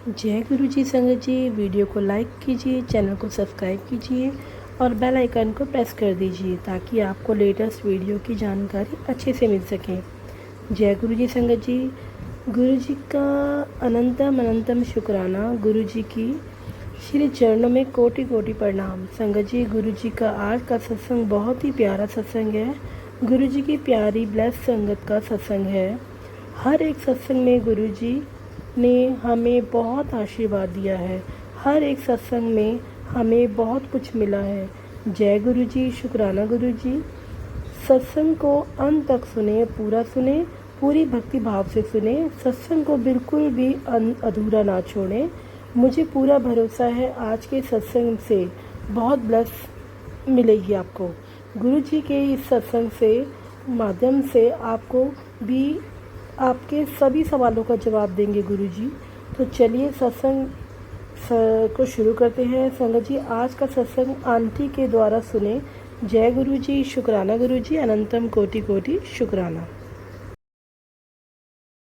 जय गुरु जी संगत जी। वीडियो को लाइक कीजिए, चैनल को सब्सक्राइब कीजिए और बेल आइकन को प्रेस कर दीजिए ताकि आपको लेटेस्ट वीडियो की जानकारी अच्छे से मिल सके। जय गुरु जी संगत जी। गुरु जी का अनंतम अनंतम शुक्राना। गुरु जी की श्री चरणों में कोटि कोटि प्रणाम। संगत जी, गुरु जी का आज का सत्संग बहुत ही प्यारा सत्संग है। गुरु जी की प्यारी ब्लेस संगत का सत्संग है। हर एक सत्संग में गुरु जी ने हमें बहुत आशीर्वाद दिया है। हर एक सत्संग में हमें बहुत कुछ मिला है। जय गुरु जी, शुक्राना गुरु जी। सत्संग को अंत तक सुने, पूरा सुने, पूरी भक्ति भाव से सुने। सत्संग को बिल्कुल भी अधूरा ना छोड़ें। मुझे पूरा भरोसा है आज के सत्संग से बहुत ब्लेस मिलेगी आपको। गुरु जी के इस सत्संग से माध्यम से आपको भी आपके सभी सवालों का जवाब देंगे गुरु जी। तो चलिए सत्संग को शुरू करते हैं। संगत जी, आज का सत्संग आंटी के द्वारा सुने। जय गुरु जी, शुक्राना गुरु जी, अनंतम कोटि कोटि शुक्राना।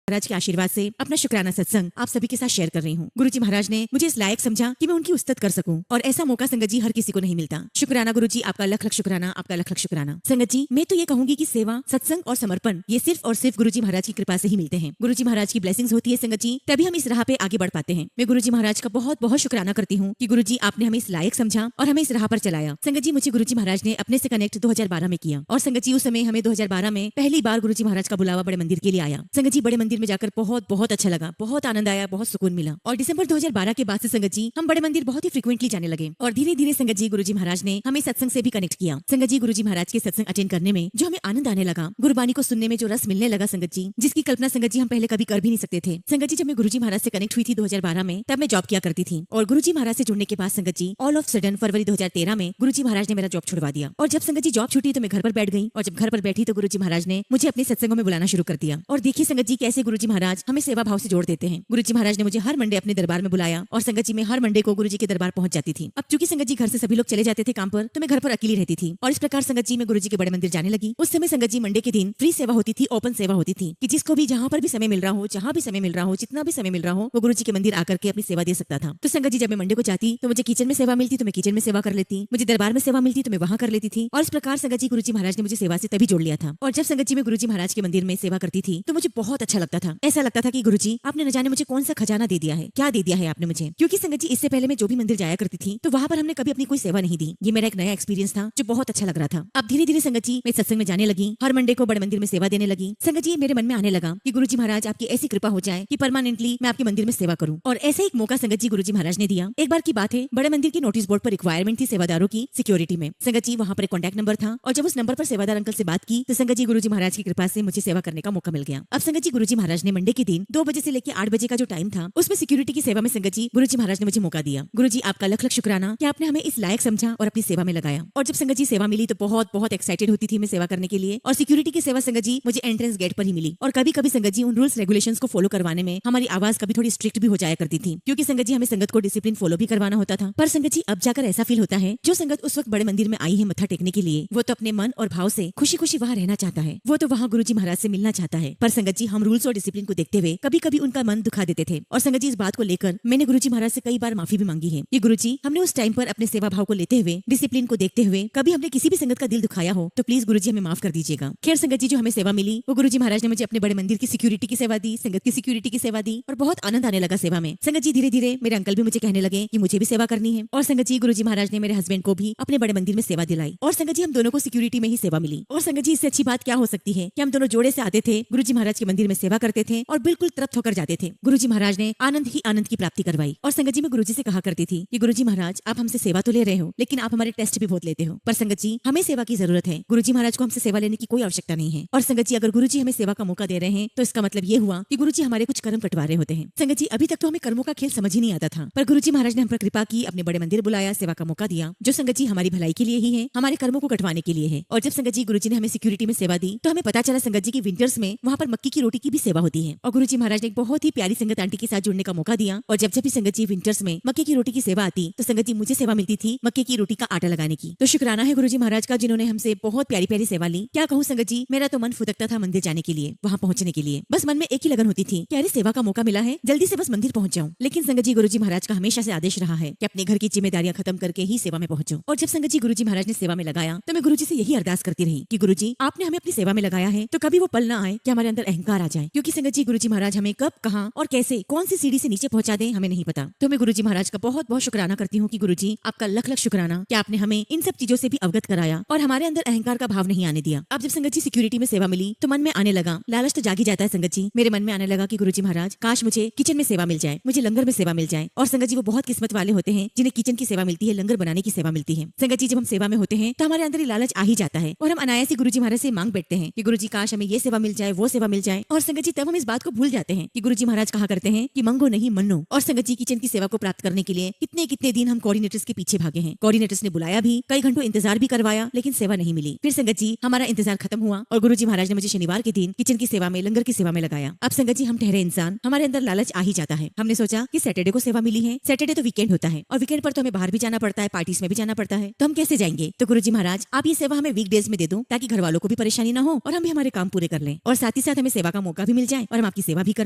महाराज के आशीर्वाद से अपना शुक्राना सत्संग आप सभी के साथ शेयर कर रही हूँ। गुरुजी महाराज ने मुझे इस लायक समझा कि मैं उनकी उस्तत कर सकूं और ऐसा मौका संगत जी हर किसी को नहीं मिलता। शुक्राना गुरुजी, आपका लख लख शुक्राना, आपका लख लख शुक्राना। संगत जी, मैं तो ये कहूंगी कि सेवा, सत्संग और समर्पण ये सिर्फ और सिर्फ गुरुजी महाराज की कृपा से ही मिलते हैं। गुरुजी महाराज की ब्लेसिंग्स होती है संगत जी, तभी हम इस राह पे आगे बढ़ पाते हैं। मैं गुरुजी महाराज का बहुत बहुत शुक्राना करती हूँ कि गुरुजी आपने हमें इस लायक समझा और हमें इस राह पर चलाया। संगत जी, मुझे गुरुजी महाराज ने अपने से कनेक्ट 2012 में किया और संगत जी उस समय हमें 2012 में पहली बार गुरुजी महाराज का बुलावा बड़े मंदिर के लिए आया। संगत जी, बड़े मंदिर में जाकर बहुत अच्छा लगा, बहुत आनंद आया, बहुत सुकून मिला। और दिसंबर 2012 के बाद से संगत जी हम बड़े मंदिर बहुत ही फ्रीक्वेंटली जाने लगे और धीरे धीरे संगत जी गुरुजी महाराज ने हमें सत्संग से भी कनेक्ट किया। संगत जी, गुरुजी महाराज के सत्संग अटेंड करने में जो हमें आनंद आने लगा, गुरबानी को सुनने में जो रस मिलने लगा संगत जी, जिसकी कल्पना संगत जी हम पहले कभी कर भी नहीं सकते थे। संगत जी, जब मैं गुरुजी महाराज से कनेक्ट हुई थी 2012 में, तब मैं जॉब किया करती थी और गुरुजी महाराज से जुड़ने के बाद संगत जी ऑल ऑफ सडन फरवरी 2013 में गुरुजी महाराज ने मेरा जॉब छुड़वा दिया। और जब संगत जी जॉब छूटी तो मैं घर पर बैठ गई और जब घर पर बैठी तो गुरुजी महाराज ने मुझे अपने सत्संगों में बुलाना शुरू कर दिया। और देखिए संगत जी, कैसे गुरुजी महाराज हमें सेवा भाव से जोड़ देते हैं। गुरुजी महाराज ने मुझे हर मंडे अपने दरबार में बुलाया और संगत जी मैं हर मंडे को गुरुजी के दरबार पहुंच जाती थी। अब चूंकि संगत जी घर से सभी लोग चले जाते थे काम पर, तो मैं घर पर अकेली रहती थी और इस प्रकार संगत जी मैं गुरुजी के बड़े मंदिर जाने लगी। उस समय संगत जी मंडे के दिन फ्री सेवा होती थी, ओपन सेवा होती थी कि जिसको भी जहां पर भी समय मिल रहा हो, जहां भी समय मिल रहा हो, जितना भी समय मिल रहा हो, वो गुरुजी के मंदिर आकर के अपनी सेवा दे सकता था। तो संगत जी जब मैं मंडे को जाती तो मुझे किचन में सेवा मिलती तो मैं किचन में सेवा कर लेती, मुझे दरबार में सेवा मिलती तो मैं वहां कर लेती थी। और इस प्रकार संगत जी गुरुजी महाराज ने मुझे सेवा से तभी जोड़ लिया था। और जब संगत जी मैं गुरुजी महाराज के मंदिर में सेवा करती थी तो मुझे बहुत अच्छा लगता था। ऐसा लगता था कि गुरुजी आपने न जाने मुझे कौन सा खजाना दे दिया है, क्या दे दिया है आपने मुझे। क्योंकि संगत जी इससे पहले मैं जो भी मंदिर जाया करती थी तो वहां पर हमने कभी अपनी कोई सेवा नहीं दी। ये मेरा एक नया एक्सपीरियंस था जो बहुत अच्छा लग रहा था। अब धीरे धीरे संगत जी मैं सत्संग में जाने लगी, हर मंडे को बड़े मंदिर में सेवा देने लगी। संगत जी मेरे मन में आने लगा कि गुरुजी महाराज आपकी ऐसी कृपा हो जाए कि परमानेंटली मैं आपके मंदिर में सेवा करूं। और ऐसे एक मौका संगत जी गुरुजी महाराज ने दिया। एक बार की बात है, बड़े मंदिर के नोटिस बोर्ड पर रिक्वायरमेंट थी सेवादारों की सिक्योरिटी में। संगत जी वहां पर एक कॉन्टैक्ट नंबर था और जब उस नंबर पर सेवादार अंकल से बात की तो संगत जी गुरुजी महाराज की कृपा से मुझे सेवा करने का मौका मिल गया। अब संगत जी गुरुजी महाराज ने मंडे के दिन 2 बजे से लेकर 8 बजे का जो टाइम था उसमें सिक्योरिटी की सेवा में संगत जी गुरुजी महाराज ने मुझे मौका दिया। गुरुजी आपका लख लख शुक्राना कि आपने हमें इस लायक समझा और अपनी सेवा में लगाया। और जब संगत जी सेवा मिली तो बहुत एक्साइटेड होती थी मैं सेवा करने के लिए। और सिक्योरिटी की सेवा संगत जी मुझे एंट्रेंस गेट पर ही मिली। और कभी कभी संगत जी उन रूल्स रेगुलेशंस को फॉलो करवाने में हमारी आवाज कभी थोड़ी स्ट्रिक्ट भी हो जाया करती थी, क्योंकि संगत जी हमें संगत को डिसिप्लिन फॉलो भी करवाना होता था। पर संगत जी अब जाकर ऐसा फील होता है, जो संगत उस वक्त बड़े मंदिर में आई है मत्था टेकने के लिए, वो तो अपने मन और भाव से खुशी खुशी वहाँ रहना चाहता है, वो तो वहाँ गुरुजी महाराज से मिलना चाहता है। पर संगत जी हम रूल्स और डिसिप्लिन को देखते हुए कभी कभी उनका मन दुखा देते थे। और संगत जी इस बात को लेकर मैंने गुरुजी महाराज से कई बार माफी भी मांगी है कि गुरुजी हमने उस टाइम पर अपने सेवा भाव को लेते हुए, डिसिप्लिन को देखते हुए कभी हमने किसी भी संगत का दिल दुखाया हो तो प्लीज गुरुजी हमें माफ कर दीजिएगा। खैर संगत जी जो हमें सेवा मिली वो गुरुजी महाराज ने मुझे अपने बड़े मंदिर की सिक्योरिटी की सेवा दी, संगत की सिक्योरिटी की सेवा दी और बहुत आनंद आने लगा सेवा में। संगत जी धीरे धीरे मेरे अंकल भी मुझे कहने लगे कि मुझे भी सेवा करनी है। और संगत जी गुरुजी महाराज ने मेरे हस्बैंड को भी अपने बड़े मंदिर में सेवा दिलाई और संगत जी हम दोनों को सिक्योरिटी में ही सेवा मिली। और संगत जी इससे अच्छी बात क्या हो सकती है कि हम दोनों जोड़े से आते थे, गुरुजी महाराज के मंदिर में सेवा करते थे और बिल्कुल तृप्त होकर जाते थे। गुरुजी महाराज ने आनंद ही आनंद की प्राप्ति करवाई। और संगत जी मैं गुरुजी से कहा करती थी कि गुरुजी महाराज आप हमसे सेवा तो ले रहे हो लेकिन आप हमारे टेस्ट भी बहुत लेते हो। पर संगत जी हमें सेवा की जरूरत है, गुरुजी महाराज को हमसे सेवा लेने की कोई आवश्यकता नहीं है। और संगत जी अगर गुरुजी हमें सेवा का मौका दे रहे हैं तो इसका मतलब ये हुआ कि गुरुजी हमारे कुछ कर्म कटवा रहे होते हैं। संगत जी अभी तक तो हमें कर्मों का खेल समझ ही नहीं आता था, पर गुरुजी महाराज ने हम पर कृपा की, अपने बड़े मंदिर बुलाया, सेवा का मौका दिया, जो संगत जी हमारी भलाई के लिए ही है, हमारे कर्मों को कटवाने के लिए है। और जब संगत जी गुरुजी ने हमें सिक्योरिटी में सेवा दी तो हमें पता चला संगत जी की विंटर्स में वहाँ पर मक्की की रोटी की भी सेवा सेवा होती है। और गुरुजी महाराज ने एक बहुत ही प्यारी संगत आंटी के साथ जुड़ने का मौका दिया। और जब भी संगत जी विंटर्स में मक्के की रोटी की सेवा आती तो संगत जी मुझे सेवा मिलती थी मक्के की रोटी का आटा लगाने की। तो शुक्राना है गुरुजी महाराज का जिन्होंने हमसे बहुत प्यारी प्यारी सेवा ली। क्या कहूँ संगत जी, मेरा तो मन फुदकता था मंदिर जाने के लिए, वहाँ पहुंचने के लिए। बस मन में एक ही लगन होती थी कि अरे सेवा का मौका मिला है, जल्दी से बस मंदिर पहुंच जाऊं। लेकिन संगत जी गुरुजी महाराज का हमेशा से आदेश रहा है कि अपने घर की जिम्मेदारियां खत्म करके ही सेवा में पहुंचो। और जब संगत जी गुरुजी महाराज ने सेवा में लगाया तो मैं गुरुजी से यही अरदास करती रही कि गुरुजी आपने हमें अपनी सेवा में लगाया है तो कभी वो पल ना आए कि हमारे अंदर अहंकार आ जाए। क्योंकि संगत जी गुरुजी महाराज हमें कब, कहां और कैसे, कौन सी सीढ़ी से नीचे पहुंचा दे हमें नहीं पता। तो मैं गुरुजी महाराज का बहुत बहुत शुक्राना करती हूँ कि गुरुजी आपका लख लख शुक्राना कि आपने हमें इन सब चीजों से भी अवगत कराया और हमारे अंदर अहंकार का भाव नहीं आने दिया। अब जब संगत जी सिक्योरिटी में सेवा मिली तो मन में आने लगा, लालच तो जागी जाता है संगत जी। मेरे मन में आने लगा कि गुरुजी महाराज काश मुझे किचन में सेवा मिल जाए, मुझे लंगर में सेवा मिल जाए। और संगत जी वो बहुत किस्मत वाले होते हैं जिन्हें किचन की सेवा मिलती है, लंगर बनाने की सेवा मिलती है। संगत जी जब हम सेवा में होते हैं तो हमारे अंदर ये लालच आ ही जाता है और हम अनायास गुरुजी महाराज से मांग बैठते हैं कि गुरुजी काश हमें ये सेवा मिल जाए, वो सेवा मिल जाए। और संगत जी तब हम इस बात को भूल जाते हैं कि गुरुजी महाराज कहा करते हैं कि मंगो नहीं मन्नो। और संगत जी किचन की सेवा को प्राप्त करने के लिए कितने कितने दिन हम कोऑर्डिनेटर्स के पीछे भागे हैं। कोऑर्डिनेटर्स ने बुलाया भी, कई घंटों इंतजार भी करवाया, लेकिन सेवा नहीं मिली। फिर संगत जी हमारा इंतजार खत्म हुआ और गुरुजी महाराज ने मुझे शनिवार के दिन किचन की सेवा में, लंगर की सेवा में लगाया। अब संगत जी हम ठहरे इंसान, हमारे अंदर लालच आ ही जाता है। हमने सोचा कि सैटरडे को सेवा मिली है, सैटरडे तो वीकेंड होता है और वीकेंड पर तो हमें बाहर भी जाना पड़ता है, पार्टीज में भी जाना पड़ता है, तो हम कैसे जाएंगे। तो गुरुजी महाराज आप ये सेवा हमें वीकडेज में दे दो ताकि घर वालों को भी परेशानी ना हो और हम भी हमारे काम पूरे कर लें और साथ ही साथ हमें सेवा का मौका भी मिल जाए और हम आपकी सेवा भी कर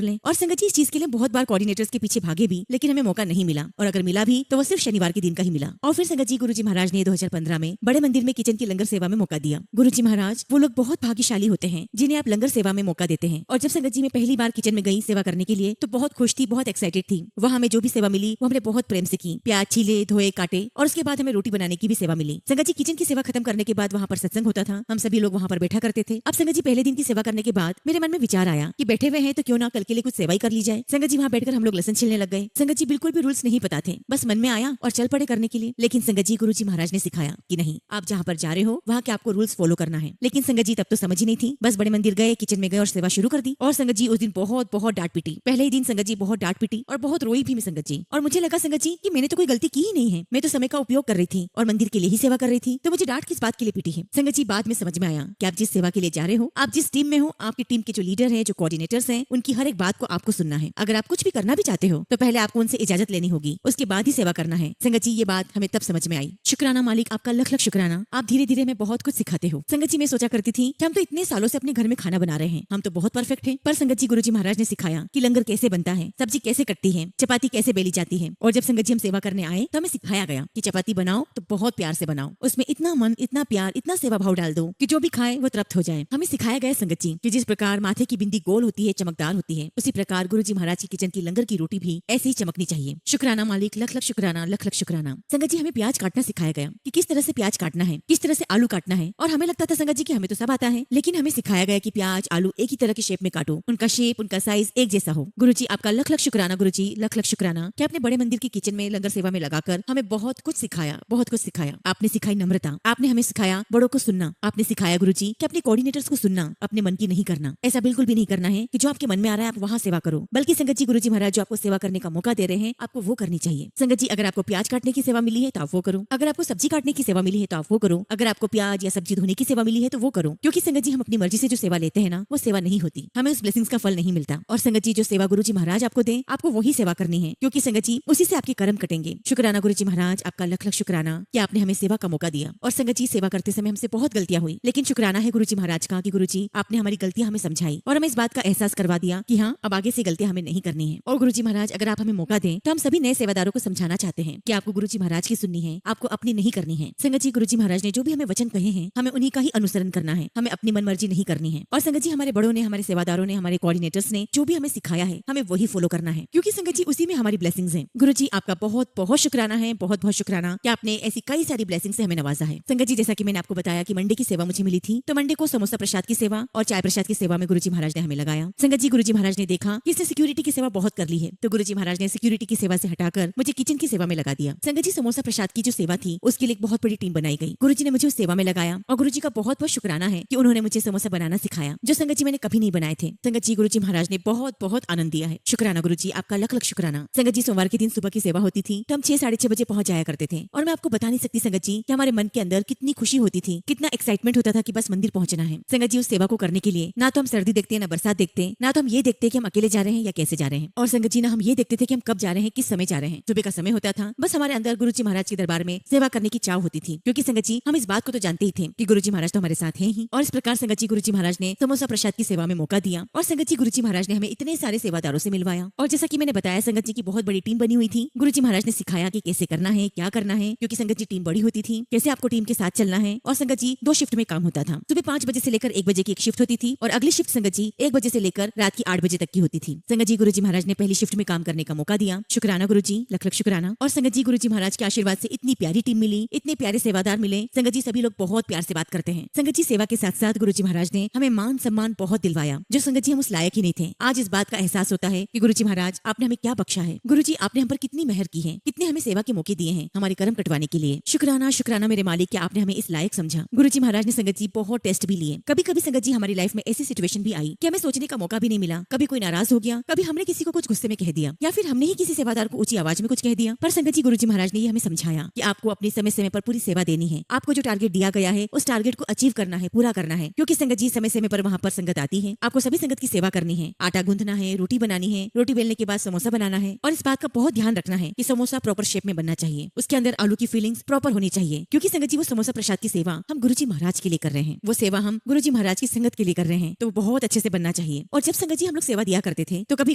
लें। और संगत जी इस चीज के लिए बहुत बार कोऑर्डिनेटर्स के पीछे भागे भी, लेकिन हमें मौका नहीं मिला और अगर मिला भी तो वो सिर्फ शनिवार के दिन का ही मिला। और फिर संगत जी गुरुजी महाराज ने 2015 में बड़े मंदिर में किचन की लंगर सेवा में मौका दिया। गुरुजी महाराज वो लोग बहुत भाग्यशाली होते हैं जिन्हें आप लंगर सेवा में मौका देते हैं। और जब संगत जी मैं पहली बार किचन में गई सेवा करने के लिए तो बहुत खुश थी, बहुत एक्साइटेड थी। वहाँ हमें जो भी सेवा मिली वो हमने बहुत प्रेम से की, प्याज छीले, धोए, काटे और उसके बाद हमें रोटी बनाने की भी सेवा मिली। संगत जी किचन की सेवा खत्म करने के बाद वहाँ पर सत्संग होता था, हम सभी लोग वहाँ पर बैठा करते थे। अब संगत जी पहले दिन की सेवा करने के बाद मेरे मन में विचार आया कि बैठे हुए हैं तो क्यों ना कल के लिए कुछ सेवा ही कर ली जाए। संगत जी वहाँ बैठकर हम लोग लहसुन छिलने लग गए। संगत जी बिल्कुल भी रूल्स नहीं पता थे, बस मन में आया और चल पड़े करने के लिए। लेकिन संगत जी गुरुजी महाराज ने सिखाया कि नहीं, आप जहाँ पर जा रहे हो वहाँ के आपको रूल्स फॉलो करना है। लेकिन संगत जी तब तो समझ ही नहीं थी, बस बड़े मंदिर गए, किचन में गए और सेवा शुरू कर दी। और संगत जी उस दिन बहुत बहुत डांट पिटी। पहले ही दिन संगत जी बहुत डांट पिटी और बहुत रोई भी मैं संगत जी। और मुझे लगा संगत जी कि मैंने तो कोई गलती की ही नहीं है, मैं तो समय का उपयोग कर रही थी और मंदिर के लिए ही सेवा कर रही थी, तो मुझे डांट किस बात के लिए पिटी है। संगत जी बाद में समझ में आया कि आप जिस सेवा के लिए जा रहे हो, आप जिस टीम में हो, आपकी टीम के जो लीडर हैं, जो कोऑर्डिनेटर्स हैं, उनकी हर एक बात को आपको सुनना है। अगर आप कुछ भी करना भी चाहते हो तो पहले आपको उनसे इजाजत लेनी होगी, उसके बाद ही सेवा करना है। संगत जी ये बात हमें तब समझ में आई। शुक्राना मालिक, आपका लख लख शुक्राना, आप धीरे धीरे हमें बहुत कुछ सिखाते हो। संगत जी मैं सोचा करती थी कि हम तो इतने सालों से अपने घर में खाना बना रहे हैं, हम तो बहुत परफेक्ट हैं। पर संगत जी गुरुजी महाराज ने सिखाया कि लंगर कैसे बनता है, सब्जी कैसे कटती है, चपाती कैसे बेली जाती है। और जब संगत जी हम सेवा करने आए तो हमें सिखाया गया कि चपाती बनाओ तो बहुत प्यार से बनाओ, उसमें इतना मन, इतना प्यार, इतना सेवा भाव डाल दो कि जो भी खाए वो तृप्त हो जाए। हमें सिखाया गया संगत जी कि जिस प्रकार माथे की बिंदी गोल होती है, चमकदार होती है, उसी प्रकार गुरुजी महाराज की किचन की लंगर की रोटी भी ऐसे ही चमकनी चाहिए। शुक्राना मालिक, लख लख शुक्राना, लख लख शुक्राना। संगत जी हमें प्याज काटना सिखाया गया कि किस तरह से प्याज काटना है, किस तरह से आलू काटना है। और हमें लगता था संगत जी कि हमें तो सब आता है, लेकिन हमें सिखाया गया कि प्याज आलू एक ही तरह के शेप में काटो, उनका शेप, उनका साइज एक जैसा हो। गुरुजी आपका लख लख शुक्राना, गुरुजी लख लख शुक्राना कि आपने बड़े मंदिर की किचन में लंगर सेवा में लगाकर हमें बहुत कुछ सिखाया, बहुत कुछ सिखाया। आपने सिखाई नम्रता, आपने हमें सिखाया बड़ों को सुनना, आपने सिखाया गुरुजी कि अपने कोऑर्डिनेटर्स को सुनना, अपने मन की नहीं करना। ऐसा बिल्कुल भी नहीं करना है कि जो आपके मन में आ रहा है आप वहाँ सेवा करो, बल्कि संगत जी गुरुजी महाराज जो आपको सेवा करने का मौका दे रहे हैं आपको वो करनी चाहिए। संगत जी अगर आपको प्याज काटने की सेवा मिली है तो आप वो करो, अगर आपको सब्जी काटने की सेवा मिली है तो आप वो करो, अगर आपको प्याज या सब्जी धोने की सेवा मिली है तो वो करो। क्योंकि संगत जी हम अपनी मर्जी से जो सेवा लेते हैं ना वो सेवा नहीं होती, हमें उस ब्लेसिंग्स का फल नहीं मिलता। और संगत जी जो सेवा गुरुजी महाराज आपको दे आपको वही सेवा करनी है, क्योंकि संगत जी उसी से आपके कर्म कटेंगे। शुक्राना गुरुजी महाराज, आपका लख लख शुक्राना कि आपने हमें सेवा का मौका दिया। और संगत जी सेवा करते समय हमसे बहुत गलतियां हुई, लेकिन शुक्राना है गुरुजी महाराज का कि गुरुजी आपने हमारी गलतियां हमें समझाई और हमें इस बात का एहसास करवा दिया कि हाँ अब आगे से गलतियां हमें नहीं करनी है। और गुरुजी महाराज अगर आप हमें मौका दें तो हम सभी नए सेवादारों को समझाना चाहते हैं कि आपको गुरुजी महाराज की सुननी है, आपको अपनी नहीं करनी है। संगत जी गुरुजी महाराज ने जो भी हमें वचन कहे हैं हमें उन्हीं का ही अनुसरण करना है, हमें अपनी मन मर्जी नहीं करनी है। और संगत जी हमारे बड़ों ने, हमारे सेवादारों ने, हमारे कोऑर्डिनेटर्स ने जो भी हमें सिखाया है हमें वही फॉलो करना है, क्योंकि संगत जी उसी में हमारी ब्लेसिंग्स हैं। गुरुजी आपका बहुत बहुत शुक्राना है, बहुत बहुत शुक्राना कि आपने ऐसी कई सारी ब्लेसिंग से हमें नवाजा है। संगत जी जैसा कि मैंने आपको बताया कि मंडे की सेवा मुझे मिली थी, तो मंडे को समोसा प्रसाद की सेवा और चाय प्रसाद की सेवा में गुरुजी महाराज ने हमें लगाया। संगत जी गुरुजी महाराज ने देखा कि इसने सिक्योरिटी की सेवा बहुत कर ली है, तो गुरुजी महाराज ने सिक्योरिटी की सेवा से हटाकर मुझे किचन की सेवा में लगा दिया। संगत जी समोसा प्रसाद की जो सेवा थी उसके लिए एक बहुत बड़ी टीम बनाई गई, गुरुजी ने मुझे उस सेवा में लगाया। और गुरुजी का बहुत बहुत शुक्राना है कि उन्होंने मुझे समोसा बनाना सिखाया, जो संगत जी मैंने कभी नहीं बनाए थे। संगत जी गुरुजी महाराज ने बहुत बहुत आनंद दिया है। शुक्राना गुरुजी, आपका लख लख शुक्राना। संगत जी सोमवार के दिन सुबह की सेवा होती थी तो हम 6 साढ़े 6 बजे पहुंच जाया करते थे, और मैं आपको बता नहीं सकती संगत जी कि हमारे मन के अंदर कितनी खुशी होती थी, कितना एक्साइटमेंट होता था कि बस मंदिर पहुंचना है। संगत जी उस सेवा को करने के लिए ना तो हम सर्दी देखते हैं, ना बरसात देखते, ना तो हम ये देखते कि हम अकेले जा रहे हैं या कैसे जा रहे हैं, और संगत जी ना हम ये देखते थे कि हम कब जा रहे हैं, किस समय जा रहे हैं। सुबह का समय होता था, बस हमारे अंदर गुरु जी महाराज के दरबार में सेवा करने की चाह होती थी, क्योंकि संगत जी हम इस बात को तो जानते ही थे कि गुरु जी महाराज तो हमारे साथ हैं ही। और इस प्रकार संगत जी गुरु जी महाराज ने समोसा प्रसाद की सेवा में मौका दिया, और संगत जी गुरु जी महाराज ने हमें इतने सारे सेवादारों से मिलवाया। और जैसा कि मैंने बताया, संगत जी की बहुत बड़ी टीम बनी हुई थी। गुरु जी महाराज ने सिखाया कि कैसे करना है, क्या करना है, क्योंकि संगत जी टीम बड़ी होती थी, कैसे आपको टीम के साथ चलना है। और संगत जी 2 शिफ्ट में काम होता था। सुबह 5 बजे से लेकर 1 बजे की एक शिफ्ट होती थी, और अगली शिफ्ट संगत जी 1 बजे से लेकर रात की 8 बजे तक की होती थी। संगत जी गुरु जी महाराज ने पहली शिफ्ट में काम करने का मौका दिया। शुक्राना गुरु जी, लख लख शुक्राना। और संगत जी गुरु जी महाराज के आशीर्वाद से इतनी प्यारी टीम मिली, इतने प्यारे सेवादार मिले। संगत जी सभी लोग बहुत प्यार से बात करते हैं। संगत जी सेवा के साथ साथ गुरु जी महाराज ने हमें मान सम्मान बहुत दिलवाया, जो संगत जी हम उस लायक ही नहीं थे। आज इस बात का एहसास होता है कि गुरु जी महाराज आपने हमें क्या बख्शा है। गुरु जी आपने हम पर कितनी मेहर की है, कितने हमें सेवा के मौके दिए हैं हमारे कर्म कटवाने के लिए। शुक्राना शुक्राना मेरे मालिक, कि आपने हमें इस लायक समझा। गुरु जी महाराज ने संगत जी बहुत टेस्ट भी लिए। कभी कभी संगत जी हमारी लाइफ में ऐसी सिचुएशन भी आई कि हमें सोचने का मौका भी नहीं मिला। कभी कोई नाराज हो गया, कभी हमने किसी को कुछ गुस्से में कह दिया, या फिर हमने ही किसी सेवादार को ऊंची आवाज में कुछ कह दिया। पर संगत जी गुरु जी महाराज ने ये हमें समझाया कि आपको अपने समय समय पर पूरी सेवा देनी है। आपको जो टारगेट दिया गया है उस टारगेट को अचीव करना है, पूरा करना है, क्योंकि संगत जी समय समय पर वहाँ पर संगत आती है। आपको सभी संगत की सेवा करनी है। आटा गूंथना है, रोटी बनानी है, रोटी बेलने के बाद समोसा बनाना है, और इस बात का बहुत ध्यान रखना है कि समोसा प्रॉपर शेप में बनना चाहिए, उसके अंदर आलू की फीलिंग्स प्रॉपर होनी चाहिए, क्योंकि संगत जी वो समोसा प्रसाद की सेवा हम गुरु जी महाराज के लिए कर रहे हैं, वो सेवा हम गुरु जी महाराज की संगत के लिए कर रहे हैं, तो बहुत अच्छे से बनना चाहिए। और जब संगत जी हम लोग सेवा दिया करते थे तो कभी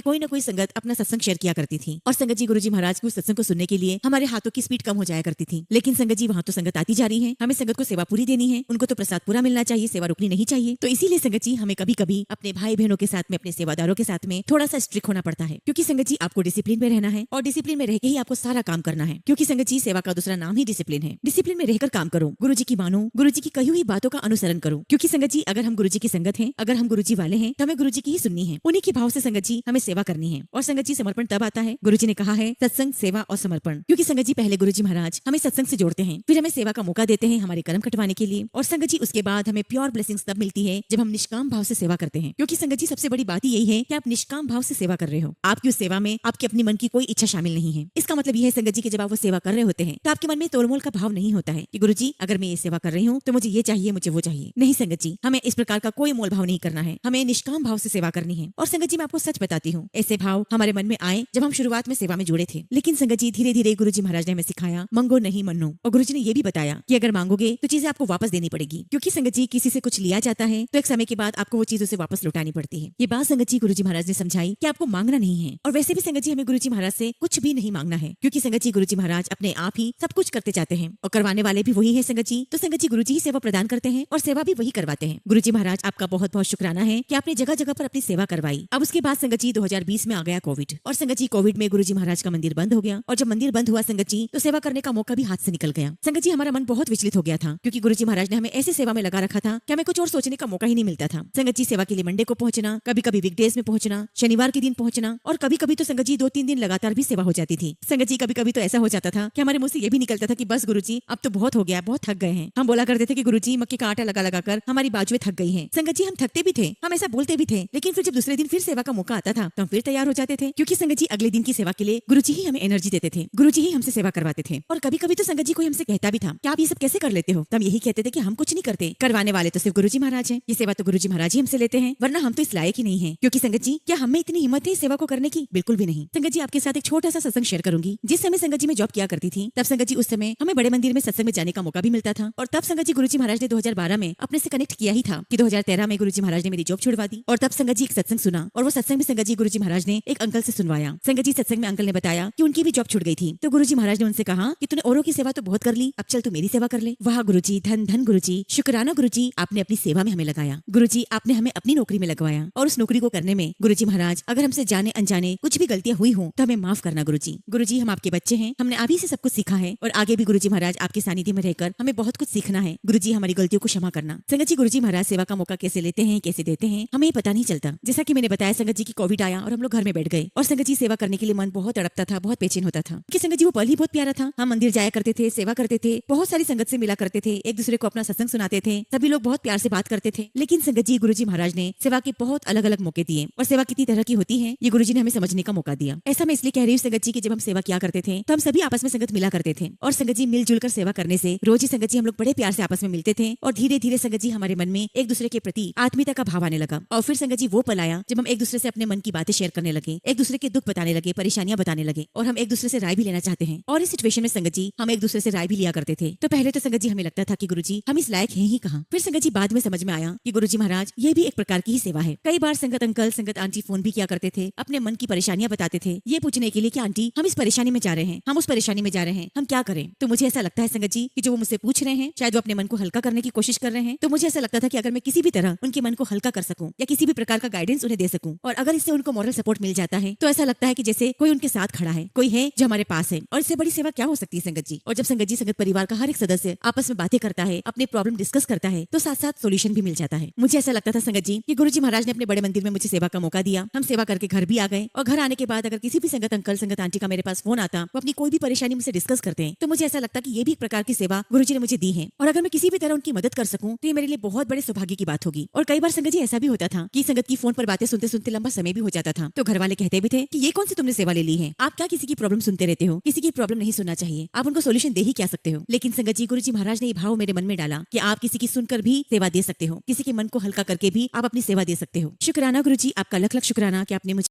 कोई ना कोई संगत अपना सत्संग शेयर किया करती थी, और संगत जी गुरु जी महाराज के उस सत्संग को सुनने के लिए हमारे हाथों की स्पीड कम हो जाया करती थी। लेकिन संगत जी वहाँ तो संगत आती जा रही है, हमें संगत को सेवा पूरी देनी है, उनको तो प्रसाद पूरा मिलना चाहिए, सेवा रुकनी नहीं चाहिए। तो इसीलिए संगत जी हमें कभी कभी अपने भाई बहनों के साथ में, अपने सेवादारों के साथ में थोड़ा सा स्ट्रिक्ट होना पड़ता है, क्योंकि संगत जी आपको डिसिप्लिन में रहना है, और डिसिप्लिन में रह के ही आपको सारा काम करना है, क्योंकि संगत जी सेवा का दूसरा नाम ही डिसिप्लिन है। डिसिप्लिन में रहकर काम करो, गुरु जी की मानो, गुरु जी की कही हुई बातों का अनुसरण करो, क्योंकि संगत जी अगर हम गुरु जी की संगत हैं, अगर हम गुरु जी वाले हैं, तो हमें गुरु जी की ही सुननी है, उन्हीं के भाव से संगत जी हमें सेवा करनी है। और संगत जी समर्पण तब आता है, गुरु जी ने कहा है सत्संग, सेवा और समर्पण, क्योंकि संगत जी पहले गुरु जी महाराज हमें सत्संग से जोड़ते हैं, फिर हमें सेवा का मौका देते हैं हमारे कर्म कटवाने के लिए, और संगत जी उसके बाद हमें प्योर ब्लेसिंग्स तब मिलती है जब हम निष्काम भाव से सेवा करते हैं, क्योंकि संगत जी सबसे बड़ी बात यही है कि आप निष्काम भाव से सेवा कर रहे हो। आपकी उस सेवा में आपके अपने मन की कोई इच्छा शामिल नहीं है। इसका मतलब यह है संगत जी कि जब आप वो सेवा कर रहे होते हैं तो आपके मन में तोलमोल का भाव नहीं होता है कि गुरु जी अगर मैं ये सेवा कर रही हूँ तो मुझे ये चाहिए, मुझे वो चाहिए। नहीं संगत जी, हमें इस प्रकार का कोई मोल भाव नहीं करना है, हमें निष्काम भाव से सेवा करनी है। और संगत जी मैं आपको सच बताती हूँ, ऐसे भाव हमारे मन में आए जब हम शुरुआत में सेवा में जुड़े थे, लेकिन संगत जी धीरे धीरे गुरु जी महाराज ने हमें सिखाया मंगो नहीं मनो, और गुरु जी ने ये भी बताया कि अगर मांगोगे तो चीजें आपको वापस देनी पड़ेगी, क्योंकि संगत जी किसी से कुछ लिया जाता है तो एक समय के बाद आपको वो चीज उसे वापस लौटानी पड़ती है। ये बात संगत जी गुरु जी महाराज ने समझाई कि आपको मांगना नहीं है, और वैसे भी संगत जी हमें गुरु जी महाराज से कुछ भी नहीं मांगना है, क्योंकि संगत जी गुरु जी महाराज अपने आप ही सब कुछ करते जाते हैं, और करवाने वाले भी वही है संगत जी। तो संगत जी गुरु जी ही सेवा प्रदान करते हैं और सेवा भी वही करवाते हैं। गुरु जी महाराज आपका बहुत बहुत शुक्राना है कि आपने जगह जगह पर अपनी सेवा करवाई। अब उसके बाद संगत जी 2020 में आ गया कोविड, और संगत जी कोविड में गुरु जी महाराज का मंदिर बंद हो गया, और जब मंदिर बंद हुआ संगत जी तो सेवा करने का मौका भी हाथ से निकल गया। संगत जी हमारा मन बहुत विचलित हो गया था, क्योंकि गुरु जी महाराज ने हमें ऐसी सेवा में लगा रखा था कि हमें कुछ और सोचने का मौका ही नहीं मिलता था। संगत जी सेवा के लिए मंडे को पहुंचना, कभी कभी वीकडेज में पहुंचना, शनिवार के दिन पहुंचना, और कभी कभी तो संगत जी 2-3 दिन लगातार भी सेवा हो जाती थी। संगत जी कभी कभी तो ऐसा हो जाता था कि हमारे मुंह से ये भी निकलता था कि बस गुरु जी अब तो बहुत हो गया, बहुत थक गए हैं। हम बोला करते थे कि गुरु जी मक्के का आटा लगा लगा कर हमारी बाजुएं थक गई हैं। संगत जी हम थकते भी थे, हम ऐसा बोलते भी थे, लेकिन फिर जब दूसरे दिन फिर सेवा का मौका आता था तो हम फिर तैयार हो जाते थे, क्योंकि संगत जी अगले दिन की सेवा के लिए गुरु जी ही हमें एनर्जी देते थे, गुरु जी ही हमसे सेवा करवाते थे। और कभी कभी तो संगत जी कोई हमसे कहता भी था कि आप ये सब कैसे कर लेते हो, तो हम यही कहते थे कि हम कुछ नहीं करते, करवाने वाले तो सिर्फ गुरु जी महाराज हैं, ये सेवा तो गुरु जी महाराज ही हमसे लेते हैं, वरना हम तो इस लायक ही नहीं है। क्योंकि संगत जी क्या हमें इतनी हिम्मत है इस सेवा को करने की? बिल्कुल भी नहीं। संगत जी आपके साथ एक छोटा सा सत्संग शेयर करूंगी। जिस समय संगत जी में जॉब किया करती थी, तब संगत जी उस समय हमें बड़े मंदिर में सत्संग में जाने का मौका भी मिलता था, और तब संगत जी गुरु जी महाराज ने 2012 में अपने से कनेक्ट किया ही था कि 2013 में गुरु जी महाराज ने मेरी जॉब छुड़वा दी। और तब संगत जी एक सत्संग सुना, और वो सत्संग में संगत जी गुरु जी महाराज ने एक अंकल से सुनवाया। संगत जी सत्संग में अंकल ने बताया कि उनकी भी जॉब छूट गई थी, तो गुरु जी महाराज ने उनसे कहा कि तूने औरों की सेवा तो बहुत कर ली, अब चल तू मेरी सेवा कर ले। वाह गुरु जी, धन धन गुरु जी, शुक्राना गुरु जी, आपने अपनी सेवा में हमें लगाया। गुरु जी आपने हमें अपनी नौकरी में लगवाया, और उस नौकरी को करने में गुरु जी महाराज अगर हमसे जाने अनजाने कुछ भी गलतियां हुई हो तो हमें माफ करना गुरु जी। गुरु जी हम आपके बच्चे हैं, हमने अभी से सब कुछ सीखा है, और आगे भी गुरु जी महाराज आपके सानिध्य में रहकर हमें बहुत कुछ सीखना है। गुरु जी हमारी गलतियों को क्षमा करना। संगत जी गुरु जी महाराज सेवा का मौका कैसे लेते हैं, कैसे देते हैं, हमें पता नहीं चलता। जैसा कि मैंने बताया संगत जी की कोविड आया और हम लोग घर में बैठ गए, और संगत जी सेवा करने के लिए मन बहुत तड़पता था, बहुत बेचैन होता था कि संगत जी वो पल ही बहुत प्यारा था। हम मंदिर जाया करते थे, सेवा करते थे, बहुत सारी संगत से मिला करते थे, एक दूसरे को अपना सत्संग सुनाते थे, सभी लोग बहुत प्यार से बात करते थे। लेकिन संगत जी गुरु जी महाराज ने सेवा के बहुत अलग अलग मौके दिए, और सेवा कितनी तरह की होती है ये गुरु जी ने हमें समझने का मौका दिया। ऐसा मैं इसलिए कह रही हूँ संगत जी की जब हम सेवा किया करते थे तो हम सभी आपस में संगत मिला करते थे, और संगत जी मिलजुल कर सेवा करने से रोज ही संगत जी हम लोग बड़े प्यार से आपस में मिलते थे, और धीरे धीरे संगत जी हमारे मन में एक दूसरे के प्रति आत्मीयता का भाव आने लगा। और फिर संगत जी वो पल आया जब हम एक दूसरे से अपने मन की बातें शेयर करने लगे, एक दूसरे के दुख बताने लगे, परेशानियां बताने लगे और हम एक दूसरे से राय भी लेना चाहते हैं। और इस सिचुएशन में संगत जी हम एक दूसरे से राय भी लिया करते थे। तो पहले तो संगत जी हमें लगता था कि गुरुजी हम इस लायक हैं ही कहाँ। फिर संगत जी बाद में समझ में आया कि गुरुजी महाराज ये भी एक प्रकार की ही सेवा है। कई बार संगत अंकल, संगत आंटी फोन भी किया करते थे, अपने मन की परेशानियां बताते थे, ये पूछने के लिए कि आंटी हम इस परेशानी में जा रहे हैं, हम उस परेशानी में जा रहे हैं, हम क्या करें। तो मुझे ऐसा लगता है संगत जी कि जो वो मुझसे पूछ रहे हैं शायद वो अपने मन को हल्का करने की कोशिश कर रहे हैं। तो मुझे ऐसा लगता था कि अगर मैं किसी भी तरह उनके मन को हल्का कर सकूं या किसी भी प्रकार का गाइडेंस उन्हें दे सकूं और अगर इससे उनको मॉरल सपोर्ट मिल जाता है तो ऐसा लगता है कि जैसे कोई उनके साथ खड़ा है, कोई है जो हमारे पास है। और इससे बड़ी सेवा क्या हो सकती है संगत जी। और जब संगत जी संगत परिवार का हर एक सदस्य आपस में बातें करता है, अपने प्रॉब्लम डिस्कस करता है तो साथ साथ सोल्यूशन भी मिल जाता है। मुझे ऐसा लगता था संगत जी कि गुरुजी महाराज ने अपने बड़े मंदिर में मुझे सेवा का मौका दिया। हम सेवा करके घर भी आ गए और घर आने के बाद अगर किसी भी संगत अंकल, संगत आंटी का मेरे पास फोन आता, वो अपनी कोई भी परेशानी मुझसे डिस्कस करते हैं तो मुझे ऐसा लगता कि ये भी एक प्रकार की सेवा गुरुजी ने मुझे दी है और अगर मैं किसी भी तरह उनकी मदद कर सकूं तो ये मेरे लिए बहुत बड़े सौभाग्य की बात होगी। और कई बार संगत जी ऐसा भी होता था कि संगत की फोन पर बातें सुनते सुनते लंबा समय भी हो जाता था तो घर वाले कहते भी थे कि ये कौन सी तुमने सेवा ले ली है, आप क्या किसी की प्रॉब्लम सुनते रहते हो, किसी की प्रॉब्लम नहीं सुनना चाहिए, आप उनको सोल्यूशन दे ही क्या सकते हो। लेकिन संगत जी गुरुजी महाराज ने ये भाव मेरे मन में डाला कि आप किसी की सुनकर भी सेवा दे सकते हो, किसी के मन को हल्का करके भी आप अपनी सेवा दे सकते हो। शुक्राना गुरुजी, आपका लख लख शुक्राना कि आपने मुझे